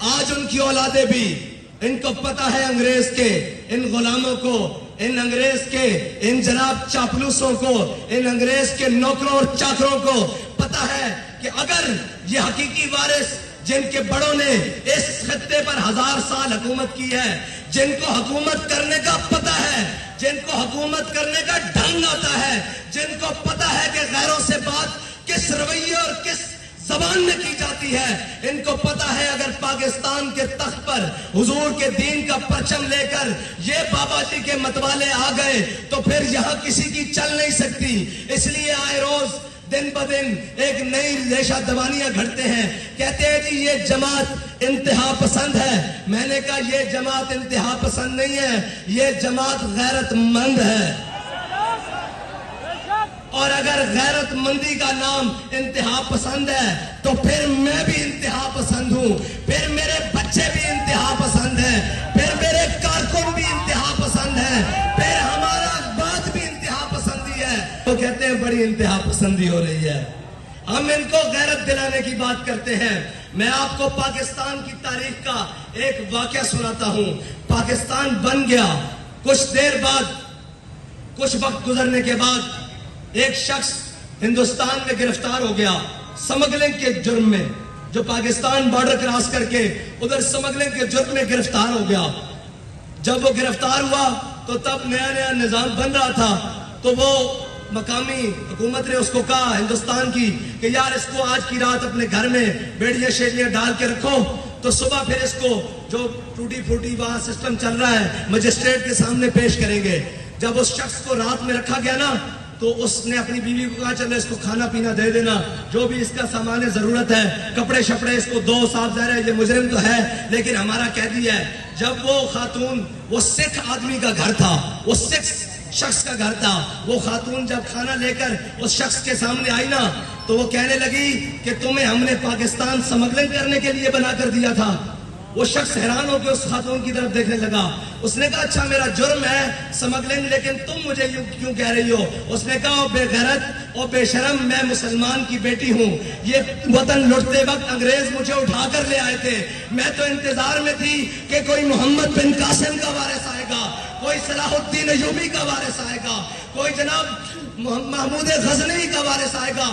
آج ان کی اولادیں بھی، ان کو پتا ہے انگریز کے ان غلاموں کو، ان انگریز کے ان جناب چاپلوسوں کو، ان انگریز کے نوکروں اور چاکروں کو پتا ہے کہ اگر یہ حقیقی وارث جن کے بڑوں نے اس خطے پر 1000 سال حکومت کی ہے، جن کو حکومت کرنے کا پتا ہے، جن کو حکومت کرنے کا ڈھنگ آتا ہے، جن کو پتا ہے کہ غیروں سے بات کس رویے اور کس زبان میں کی جاتی ہے، ان کو پتا ہے اگر پاکستان کے تخت پر حضور کے دین کا پرچم لے کر یہ بابا جی کے متوالے آ گئے تو پھر یہاں کسی کی چل نہیں سکتی۔ اس لیے آئے روز دن بدن ایک نئی ریشہ دوانیاں گھڑتے ہیں، کہتے ہیں جی یہ جماعت انتہا پسند ہے۔ میں نے کہا یہ جماعت انتہا پسند نہیں ہے، یہ جماعت غیرت مند ہے، اور اگر غیرت مندی کا نام انتہا پسند ہے تو پھر میں بھی انتہا پسند ہوں، پھر میرے بچے بھی انتہا پسند ہیں، پھر میرے کارکن بھی انتہا پسند ہیں، پھر ہمارا بات بھی انتہا پسندی ہے۔ وہ کہتے ہیں بڑی انتہا پسندی ہو رہی ہے، ہم ان کو غیرت دلانے کی بات کرتے ہیں۔ میں آپ کو پاکستان کی تاریخ کا ایک واقعہ سناتا ہوں۔ پاکستان بن گیا، کچھ دیر بعد، کچھ وقت گزرنے کے بعد ایک شخص ہندوستان میں گرفتار ہو گیا سمگلنگ کے جرم میں، جو پاکستان بارڈر کراس کر کے ادھر سمگلنگ کے جرم میں گرفتار ہو گیا۔ جب وہ گرفتار ہوا تو تب نیا نظام بن رہا تھا، تو وہ مقامی حکومت نے اس کو کہا ہندوستان کی کہ یار اس کو آج کی رات اپنے گھر میں بیڑیاں شیڑیاں ڈال کے رکھو، تو صبح پھر اس کو جو ٹوٹی پھوٹی وہاں سسٹم چل رہا ہے مجسٹریٹ کے سامنے پیش کریں گے۔ جب اس شخص کو رات میں رکھا گیا نا تو اس نے اپنی بیوی کو کہا چلے اس کو کھانا پینا دے دینا، جو بھی اس کا سامان ضرورت ہے، کپڑے شپڑے اس کو دو، صاحب ظاہر ہے یہ مجرم تو ہے لیکن ہمارا قیدی ہے۔ جب وہ خاتون، وہ سکھ آدمی کا گھر تھا، وہ سکھ شخص کا گھر تھا، وہ خاتون جب کھانا لے کر اس شخص کے سامنے آئی نا تو وہ کہنے لگی کہ تمہیں ہم نے پاکستان سمگلنگ کرنے کے لیے بنا کر دیا تھا۔ وہ شخص حیران ہو کے اس خاتون کی طرف دیکھنے لگا، اس نے کہا اچھا میرا جرم ہے سمگلنگ، لیکن تم مجھے کیوں کہہ رہی ہو؟ اس نے کہا بے غیرت اور بے شرم، میں مسلمان کی بیٹی ہوں، یہ وطن لٹتے وقت انگریز مجھے اٹھا کر لے آئے تھے، میں تو انتظار میں تھی کہ کوئی محمد بن قاسم کا وارث آئے گا، کوئی صلاح الدین ایوبی کا وارث آئے گا، کوئی جناب محمود غزنوی کا وارث آئے گا۔